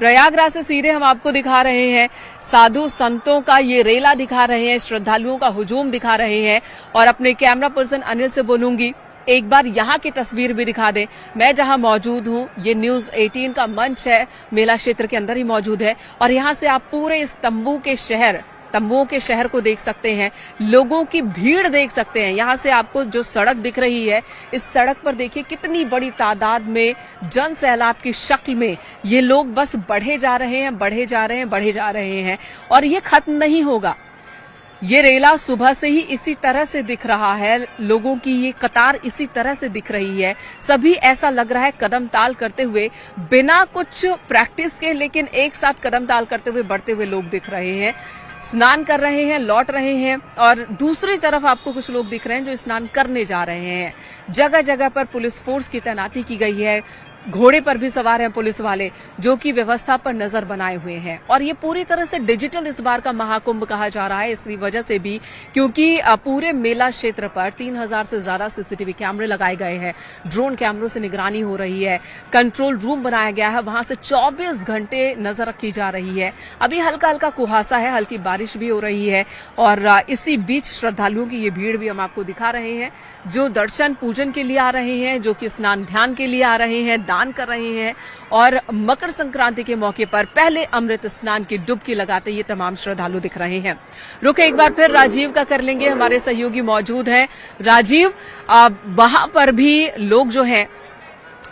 प्रयागराज से सीधे हम आपको दिखा रहे हैं, साधु संतों का ये रेला दिखा रहे हैं, श्रद्धालुओं का हुजूम दिखा रहे हैं। और अपने कैमरा पर्सन अनिल से बोलूंगी एक बार यहाँ की तस्वीर भी दिखा दे। मैं जहाँ मौजूद हूँ, ये न्यूज 18 का मंच है, मेला क्षेत्र के अंदर ही मौजूद है। और यहाँ से आप पूरे इस तंबुओं के शहर को देख सकते हैं, लोगों की भीड़ देख सकते हैं। यहाँ से आपको जो सड़क दिख रही है, इस सड़क पर देखिए कितनी बड़ी तादाद में जन सैलाब की शक्ल में ये लोग बस बढ़े जा रहे हैं और ये खत्म नहीं होगा। ये रेला सुबह से ही इसी तरह से दिख रहा है, लोगों की ये कतार इसी तरह से दिख रही है। सभी ऐसा लग रहा है कदम ताल करते हुए, बिना कुछ प्रैक्टिस के, लेकिन एक साथ कदम ताल करते हुए बढ़ते हुए लोग दिख रहे हैं। स्नान कर रहे हैं, लौट रहे हैं। और दूसरी तरफ आपको कुछ लोग दिख रहे हैं जो स्नान करने जा रहे हैं। जगह जगह पर पुलिस फोर्स की तैनाती की गई है, घोड़े पर भी सवार हैं पुलिस वाले, जो कि व्यवस्था पर नजर बनाए हुए हैं। और ये पूरी तरह से डिजिटल इस बार का महाकुंभ कहा जा रहा है, इसी वजह से भी क्योंकि पूरे मेला क्षेत्र पर 3000 से ज्यादा सीसीटीवी कैमरे लगाए गए हैं, ड्रोन कैमरों से निगरानी हो रही है, कंट्रोल रूम बनाया गया है, वहां से 24 घंटे नजर रखी जा रही है। अभी हल्का हल्का कुहासा है, हल्की बारिश भी हो रही है। और इसी बीच श्रद्धालुओं की ये भीड़ भी हम आपको दिखा रहे हैं, जो दर्शन पूजन के लिए आ रहे हैं, जो कि स्नान ध्यान के लिए आ रहे हैं, दान कर रहे हैं। और मकर संक्रांति के मौके पर पहले अमृत स्नान की डुबकी लगाते ये तमाम श्रद्धालु दिख रहे हैं। रुके एक बार फिर राजीव का कर लेंगे, हमारे सहयोगी मौजूद हैं। राजीव, वहां पर भी लोग जो हैं,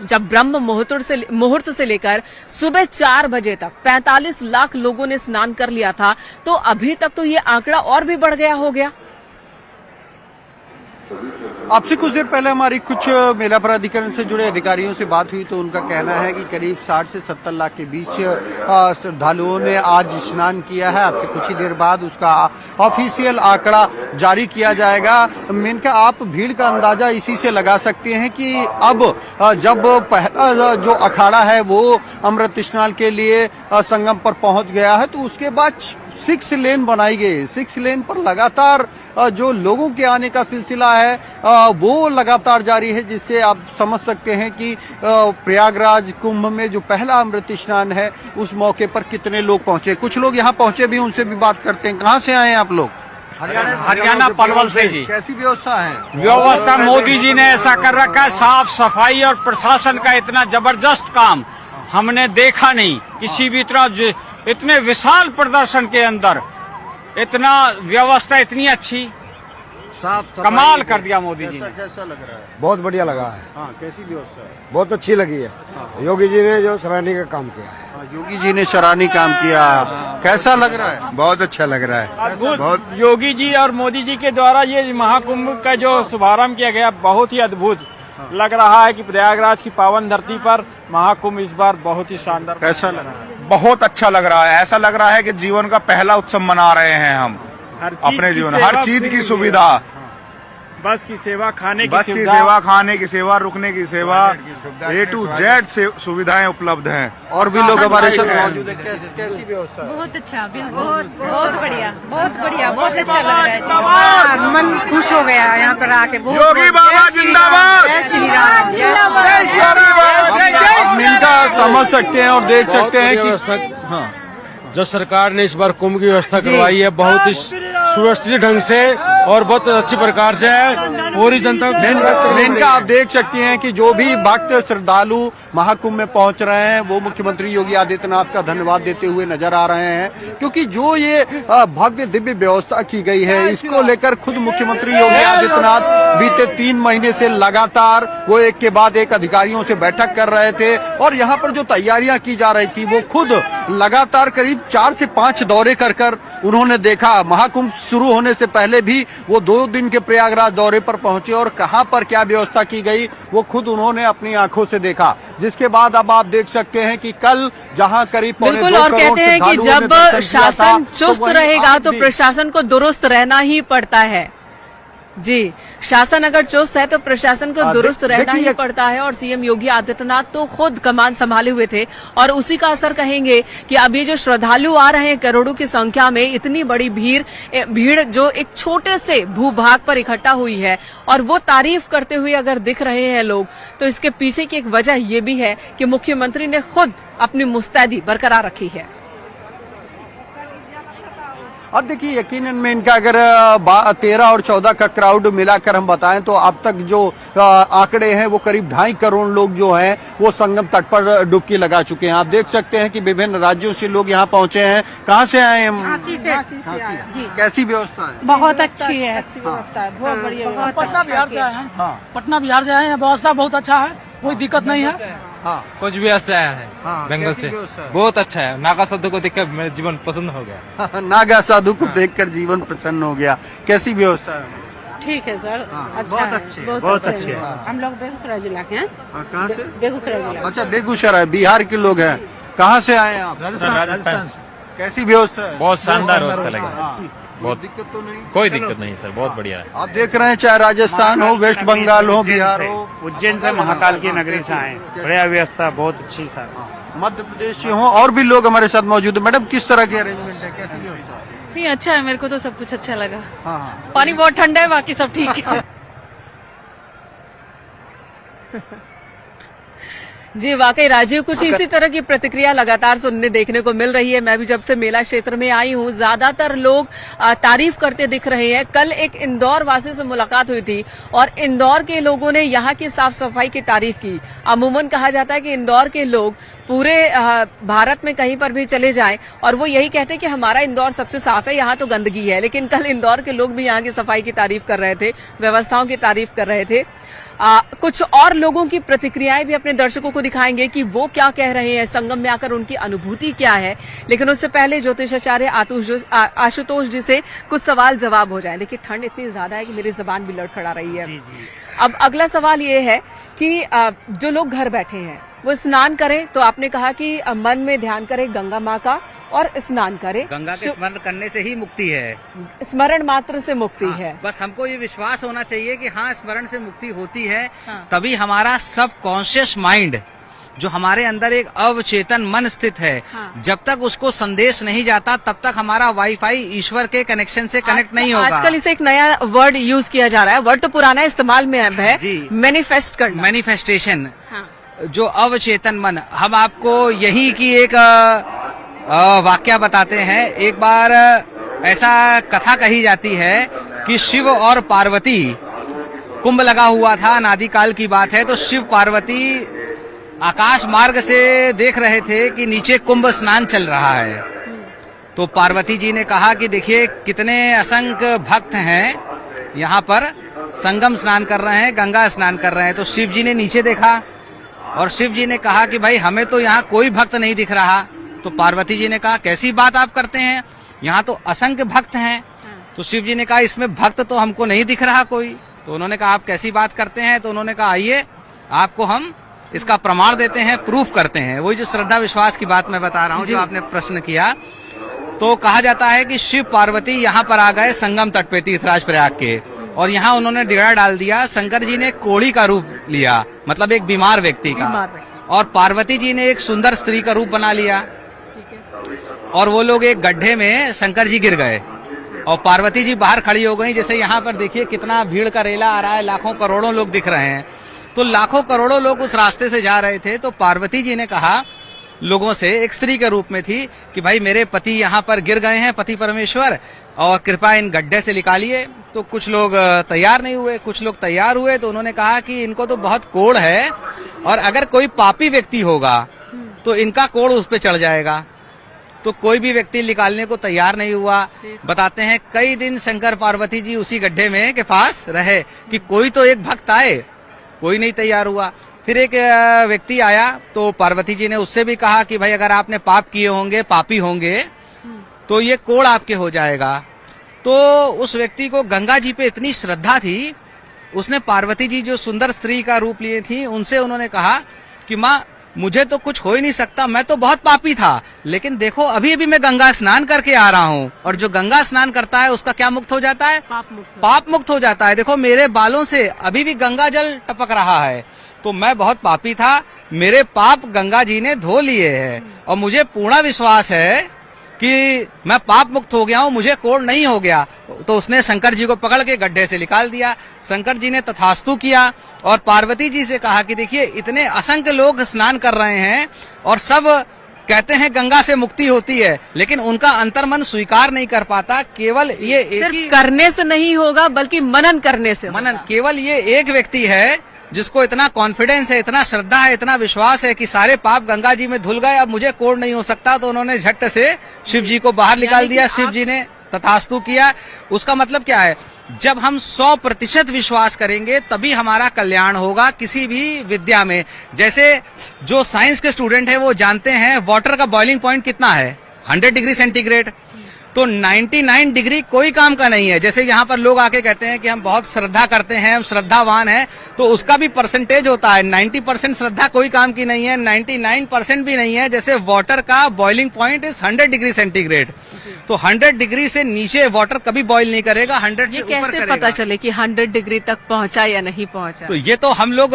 जब ब्रह्म मुहूर्त से लेकर सुबह 4 बजे तक 45 लाख लोगों ने स्नान कर लिया था, तो अभी तक तो ये आंकड़ा और भी बढ़ गया हो गया। आपसे कुछ देर पहले हमारी कुछ मेला प्राधिकरण से जुड़े अधिकारियों से बात हुई, तो उनका कहना है कि करीब 60 से 70 लाख के बीच श्रद्धालुओं ने आज स्नान किया है। आपसे कुछ ही देर बाद उसका ऑफिशियल आंकड़ा जारी किया जाएगा। मेनका आप भीड़ का अंदाजा इसी से लगा सकते हैं कि अब जब पहला जो अखाड़ा है वो अमृत स्नान के लिए संगम पर पहुंच गया है, तो उसके बाद 6 लेन बनाई गई। 6 लेन पर लगातार जो लोगों के आने का सिलसिला है वो लगातार जारी है, जिससे आप समझ सकते हैं कि प्रयागराज कुंभ में जो पहला अमृत स्नान है उस मौके पर कितने लोग पहुंचे। कुछ लोग यहाँ पहुंचे भी, उनसे भी बात करते हैं। कहाँ से आए हैं आप लोग? हरियाणा पलवल से जी। कैसी व्यवस्था है? व्यवस्था मोदी जी ने ऐसा कर रखा है, साफ सफाई और प्रशासन का इतना जबरदस्त काम हमने देखा नहीं किसी भी इतने विशाल प्रदर्शन के अंदर इतना व्यवस्था इतनी अच्छी, कमाल कर दिया मोदी जी ने। कैसा लग रहा है? बहुत बढ़िया लगा है। हाँ, कैसी व्यवस्था है? बहुत अच्छी लगी है। योगी जी ने जो सराहनीय का काम किया है। योगी जी ने सराहनीय काम किया, कैसा लग रहा है? बहुत अच्छा लग रहा है। बहुत योगी जी और मोदी जी के द्वारा ये महाकुंभ का जो शुभारंभ किया गया, बहुत ही अद्भुत लग रहा है कि प्रयागराज की पावन धरती पर महाकुंभ इस बार बहुत ही शानदार। कैसा लग रहा है? बहुत अच्छा लग रहा है। ऐसा लग रहा है कि जीवन का पहला उत्सव मना रहे हैं हम अपने जीवन। हर चीज की सुविधा, बस की सेवा, खाने की बस की सेवा, खाने की सेवा, रुकने की सेवा, A to Z से सुविधाएं उपलब्ध हैं। और भी लोग हमारे साथ मौजूद है। कैसी व्यवस्था है? बहुत अच्छा, बिल्कुल बहुत बढ़िया, बहुत अच्छा लग रहा है। मन खुश हो गया यहाँ पर आके। योगी बाबा जिंदाबाद, जय श्री राम, आप इनका समझ सकते हैं और देख सकते हैं कि जो सरकार ने इस बार कुंभ की व्यवस्था करवाई है, बहुत ही सुव्यवस्थित ढंग से और बहुत अच्छी प्रकार से है। पूरी जनता इनका आप देख सकते हैं कि जो भी भक्त श्रद्धालु महाकुंभ में पहुंच रहे हैं वो मुख्यमंत्री योगी आदित्यनाथ का धन्यवाद देते हुए नजर आ रहे हैं, क्योंकि जो ये भव्य दिव्य व्यवस्था की गई है, इसको लेकर खुद मुख्यमंत्री योगी आदित्यनाथ बीते 3 महीने से लगातार वो एक के बाद एक अधिकारियों से बैठक कर रहे थे। और यहाँ पर जो तैयारियां की जा रही थी वो खुद लगातार करीब 4 से 5 दौरे कर उन्होंने देखा। महाकुंभ शुरू होने से पहले भी वो 2 दिन के प्रयागराज दौरे पर पहुंचे और कहां पर क्या व्यवस्था की गई वो खुद उन्होंने अपनी आंखों से देखा। जिसके बाद अब आप देख सकते हैं कि कल जहां करीब पौने 2 और करोड़ कहते हैं कि जब शासन चुस्त रहेगा तो प्रशासन को दुरुस्त रहना ही पड़ता है। जी, शासन अगर चुस्त है तो प्रशासन को दुरुस्त रहना ही देखिए- पड़ता है और सीएम योगी आदित्यनाथ तो खुद कमान संभाले हुए थे और उसी का असर कहेंगे कि अब ये जो श्रद्धालु आ रहे हैं करोड़ों की संख्या में, इतनी बड़ी भीड़ जो एक छोटे से भूभाग पर इकट्ठा हुई है और वो तारीफ करते हुए अगर दिख रहे हैं लोग, तो इसके पीछे की एक वजह ये भी है कि मुख्यमंत्री ने खुद अपनी मुस्तैदी बरकरार रखी है। और देखिए यकीनन में इनका अगर 13 और 14 का क्राउड मिलाकर हम बताएं तो अब तक जो आंकड़े हैं वो करीब 2.5 करोड़ लोग जो हैं वो संगम तट पर डुबकी लगा चुके हैं। आप देख सकते हैं कि विभिन्न राज्यों से लोग यहाँ पहुंचे हैं। कहाँ से आए हैं? जी कैसी व्यवस्था है? बहुत अच्छी है, अच्छी व्यवस्था है, बहुत बढ़िया व्यवस्था है। पटना बिहार से आए हैं। पटना बिहार से आए हैं, व्यवस्था बहुत अच्छा है, कोई दिक्कत नहीं है। हाँ, कुछ भी ऐसा आया है हाँ, बंगाल कैसी से, व्यवस्था है? बहुत अच्छा है। नागा साधु को देखकर मेरा जीवन पसंद हो गया। नागा साधु को देखकर जीवन प्रसन्न हो गया। कैसी व्यवस्था है? ठीक है सर, अच्छा बहुत है, अच्छी है, बहुत अच्छी है। हम लोग बेगूसराय जिला के हैं। कहाँ से? बेगूसराय जिला। अच्छा, बेगूसराय बिहार के लोग हैं। कहाँ से आए हैं आप? राजस्थान कैसी व्यवस्था है? बहुत शानदार व्यवस्था लगा, हाँ, बहुत दिक्कत तो नहीं? कोई दिक्कत नहीं सर, बहुत बढ़िया है। आप देख रहे हैं चाहे राजस्थान हो, वेस्ट बंगाल हो, बिहार हो, उज्जैन से महाकाल की नगरी से आए, बढ़िया व्यवस्था, बहुत अच्छी सर। मध्य प्रदेश से हो और भी लोग हमारे साथ मौजूद है। मैडम किस तरह की अरेंजमेंट है, कैसी व्यवस्था है? नहीं, अच्छा है, मेरे को तो सब कुछ अच्छा लगा। हाँ हाँ, पानी बहुत ठंडा है, बाकी सब ठीक है। जी वाकई राजीव, कुछ इसी तरह की प्रतिक्रिया लगातार सुनने देखने को मिल रही है। मैं भी जब से मेला क्षेत्र में आई हूँ, ज्यादातर लोग तारीफ करते दिख रहे हैं। कल एक इंदौर वासी से मुलाकात हुई थी और इंदौर के लोगों ने यहाँ की साफ सफाई की तारीफ की। अमूमन कहा जाता है कि इंदौर के लोग पूरे भारत में कहीं पर भी चले जाएं और वो यही कहते हैं कि हमारा इंदौर सबसे साफ है, यहाँ तो गंदगी है। लेकिन कल इंदौर के लोग भी यहाँ की सफाई की तारीफ कर रहे थे, व्यवस्थाओं की तारीफ कर रहे थे। कुछ और लोगों की प्रतिक्रियाएं भी अपने दर्शकों को दिखाएंगे कि वो क्या कह रहे हैं, संगम में आकर उनकी अनुभूति क्या है। लेकिन उससे पहले ज्योतिषाचार्य आशुतोष जी से कुछ सवाल जवाब हो जाए। देखिए ठंड इतनी ज्यादा है कि मेरी जुबान भी लड़खड़ा रही है। अब अगला सवाल ये है कि जो लोग घर बैठे हैं वो स्नान करें, तो आपने कहा कि मन में ध्यान करें गंगा माँ का और स्नान करें। गंगा के स्मरण करने से ही मुक्ति है, स्मरण मात्र से मुक्ति है। बस हमको ये विश्वास होना चाहिए कि हाँ, स्मरण से मुक्ति होती है। तभी हमारा सब कॉन्शियस माइंड, जो हमारे अंदर एक अवचेतन मन स्थित है, जब तक उसको संदेश नहीं जाता तब तक हमारा वाईफाई ईश्वर के कनेक्शन से कनेक्ट नहीं होगा। आजकल इसे एक नया वर्ड यूज किया जा रहा है, वर्ड तो पुराना है, इस्तेमाल में अब है, मैनिफेस्ट करना, मैनिफेस्टेशन। जो अवचेतन मन, हम आपको यही की एक वाक्य बताते हैं। एक बार ऐसा कथा कही जाती है कि शिव और पार्वती, कुंभ लगा हुआ था, अनादिकाल की बात है, तो शिव पार्वती आकाश मार्ग से देख रहे थे कि नीचे कुंभ स्नान चल रहा है। तो पार्वती जी ने कहा कि देखिए कितने असंख्य भक्त हैं यहाँ पर, संगम स्नान कर रहे हैं, गंगा स्नान कर रहे हैं। तो शिव जी ने नीचे देखा और शिव जी ने कहा कि भाई हमें तो यहाँ कोई भक्त नहीं दिख रहा। तो पार्वती जी ने कहा कैसी बात आप करते हैं, यहाँ तो असंख्य भक्त हैं। तो शिव जी ने कहा इसमें भक्त तो हमको नहीं दिख रहा कोई। तो उन्होंने कहा आप कैसी बात करते हैं। तो उन्होंने कहा आइए आपको हम इसका प्रमाण देते हैं, प्रूफ करते हैं। वही जो श्रद्धा विश्वास की बात मैं बता रहा हूँ, जो आपने प्रश्न किया। तो कहा जाता है कि शिव पार्वती यहाँ पर आ गए संगम तट पे तीर्थराज प्रयाग के, और यहाँ उन्होंने डेरा डाल दिया। शंकर जी ने कोढ़ी का रूप लिया, मतलब एक बीमार व्यक्ति का, और पार्वती जी ने एक सुंदर स्त्री का रूप बना लिया। और वो लोग एक गड्ढे में शंकर जी गिर गए और पार्वती जी बाहर खड़ी हो गई। जैसे यहाँ पर देखिए कितना भीड़ का रेला आ रहा है, लाखों करोड़ों लोग दिख रहे हैं। तो लाखों करोड़ों लोग उस रास्ते से जा रहे थे। तो पार्वती जी ने कहा लोगों से, एक स्त्री के रूप में थी, कि भाई मेरे पति यहाँ पर गिर गए हैं, पति परमेश्वर, और कृपया इन गड्ढे से निकालिए। तो कुछ लोग तैयार नहीं हुए, कुछ लोग तैयार हुए। तो उन्होंने कहा कि इनको तो बहुत कोढ़ है और अगर कोई पापी व्यक्ति होगा तो इनका कोढ़ उस पर चढ़ जाएगा। तो कोई भी व्यक्ति निकालने को तैयार नहीं हुआ। बताते हैं कई दिन शंकर पार्वती जी उसी गड्ढे में के पास रहे कि कोई तो एक भक्त आए, कोई नहीं तैयार हुआ। फिर एक व्यक्ति आया तो पार्वती जी ने उससे भी कहा कि भाई अगर आपने पाप किए होंगे, पापी होंगे, तो ये कोढ़ आपके हो जाएगा। तो उस व्यक्ति को गंगा जी पे इतनी श्रद्धा थी, उसने पार्वती जी जो सुंदर स्त्री का रूप लिए थी उनसे उन्होंने कहा कि माँ मुझे तो कुछ हो ही नहीं सकता, मैं तो बहुत पापी था। लेकिन देखो अभी अभी मैं गंगा स्नान करके आ रहा हूँ, और जो गंगा स्नान करता है उसका क्या मुक्त हो जाता है? पाप मुक्त हो जाता है। देखो मेरे बालों से अभी भी गंगा जल टपक रहा है, तो मैं बहुत पापी था, मेरे पाप गंगा जी ने धो लिए हैं, और मुझे पूर्ण विश्वास है कि मैं पाप मुक्त हो गया हूँ, मुझे कोढ़ नहीं हो गया। तो उसने शंकर जी को पकड़ के गड्ढे से निकाल दिया। शंकर जी ने तथास्तु किया और पार्वती जी से कहा कि देखिए इतने असंख्य लोग स्नान कर रहे हैं और सब कहते हैं गंगा से मुक्ति होती है, लेकिन उनका अंतर्मन स्वीकार नहीं कर पाता। केवल ये एक ही करने से नहीं होगा बल्कि मनन करने से होगा। मनन, केवल ये एक व्यक्ति है जिसको इतना कॉन्फिडेंस है, इतना श्रद्धा है, इतना विश्वास है कि सारे पाप गंगा जी में धुल गए, अब मुझे कोढ़ नहीं हो सकता। तो उन्होंने झट से शिव जी को बाहर निकाल दिया, शिव जी ने तथास्तु किया। उसका मतलब क्या है? जब हम 100% विश्वास करेंगे तभी हमारा कल्याण होगा किसी भी विद्या में। जैसे जो साइंस के स्टूडेंट है वो जानते हैं वाटर का बॉइलिंग पॉइंट कितना है, 100 डिग्री सेंटीग्रेड। तो 99 डिग्री कोई काम का नहीं है। जैसे यहाँ पर लोग आके कहते हैं कि हम बहुत श्रद्धा करते हैं, हम श्रद्धावान हैं, तो उसका भी परसेंटेज होता है। 90% श्रद्धा कोई काम की नहीं है, 99% भी नहीं है। जैसे वाटर का boiling point is 100 degree centigrade, तो 100 डिग्री से नीचे वाटर कभी बॉईल नहीं करेगा, 100 से ऊपर करेगा। कैसे पता चले कि 100 डिग्री तक पहुंचा या नहीं पहुंचा? तो ये तो हम लोग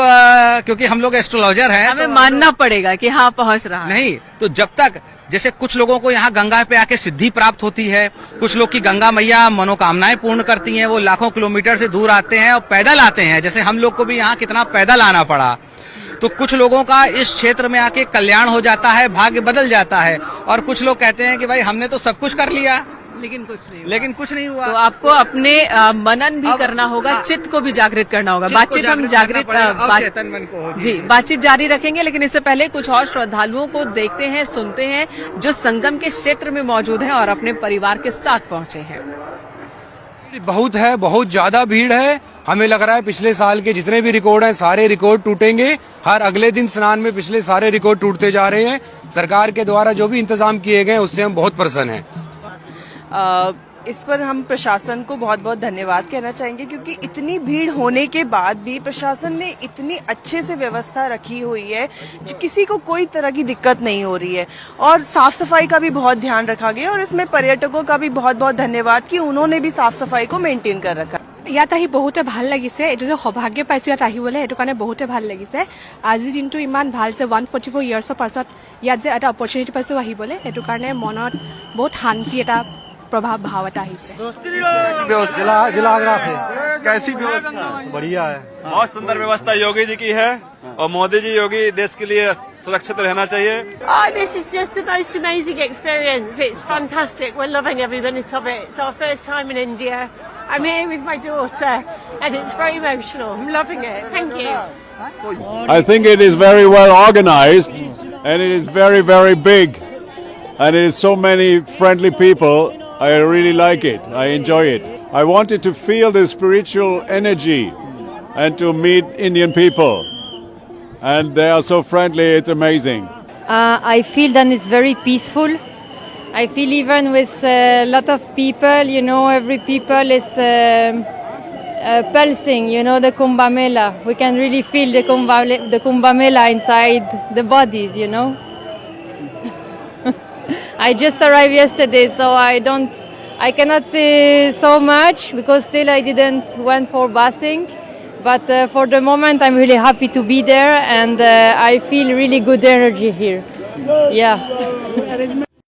क्योंकि हम लोग एस्ट्रोलॉजर हैं, हमें मानना पड़ेगा कि हाँ पहुंच रहा है। नहीं तो जब तक, जैसे कुछ लोगों को यहाँ गंगा पे आके सिद्धि प्राप्त होती है, कुछ लोग की गंगा मैया मनोकामनाएं पूर्ण करती हैं, वो लाखों किलोमीटर से दूर आते हैं और पैदल आते हैं। जैसे हम लोग को भी यहाँ कितना पैदल आना पड़ा। तो कुछ लोगों का इस क्षेत्र में आके कल्याण हो जाता है, भाग्य बदल जाता है। और कुछ लोग कहते हैं कि भाई हमने तो सब कुछ कर लिया लेकिन कुछ नहीं हुआ। तो आपको अपने मनन भी करना होगा, चित्त को भी जागृत करना होगा। बातचीत हम जागृत बातचीत जारी रखेंगे, लेकिन इससे पहले कुछ और श्रद्धालुओं को देखते हैं, सुनते हैं जो संगम के क्षेत्र में मौजूद हैं और अपने परिवार के साथ पहुंचे हैं। बहुत है, बहुत ज्यादा भीड़ है। हमें लग रहा है पिछले साल के जितने भी रिकॉर्ड हैं सारे रिकॉर्ड टूटेंगे। हर अगले दिन स्नान में पिछले सारे रिकॉर्ड टूटते जा रहे हैं। सरकार के द्वारा जो भी इंतजाम किए गए उससे हम बहुत प्रसन्न हैं। इस पर हम प्रशासन को बहुत बहुत धन्यवाद कहना चाहेंगे, क्योंकि इतनी भीड़ होने के बाद भी प्रशासन ने इतनी अच्छे से व्यवस्था रखी हुई है, जो किसी को कोई तरह की दिक्कत नहीं हो रही है। और साफ सफाई का भी बहुत ध्यान रखा गया, और इसमें पर्यटकों का भी बहुत बहुत धन्यवाद कि उन्होंने भी साफ सफाई को मेंटेन कर रखा। ইয়াত আহি বহুতে ভাল লাগিছে। এইটো যে সৌভাগ্য পাইছো ইয়াত আহিবলৈ, সেইটো কাৰণে বহুতে ভাল লাগিছে। আজিৰ দিনটো ইমান ভাল যে 144 ইয়াৰ্ছৰ পাছত ইয়াত যে এটা অপৰচুনিটি পাইছো আহিবলৈ, সেইটো কাৰণে মনত বহুত শান্তি এটা प्रभाव भाव आता है। जिला आगरा से कैसी व्यवस्था? बढ़िया है, बहुत सुंदर व्यवस्था योगी जी की है, और मोदी जी योगी देश के लिए सुरक्षित रहना चाहिए। This is just the most amazing experience. It's fantastic. We're loving every minute of it. It's our first time in India. I'm here with my daughter, and it's very emotional. I'm loving it. Thank you. I think it is very well organized, and it is very, very big, and it is so many friendly people. I really like it. I enjoy it. I wanted to feel the spiritual energy and to meet Indian people. And they are so friendly, it's amazing. I feel that it's very peaceful. I feel even with a lot of people, you know, every people is pulsing, you know, the Kumbh Mela. We can really feel the Kumbh Mela inside the bodies, you know. I just arrived yesterday, so I cannot say so much because still I didn't went for bathing. But for the moment, I'm really happy to be there, and I feel really good energy here. Yeah.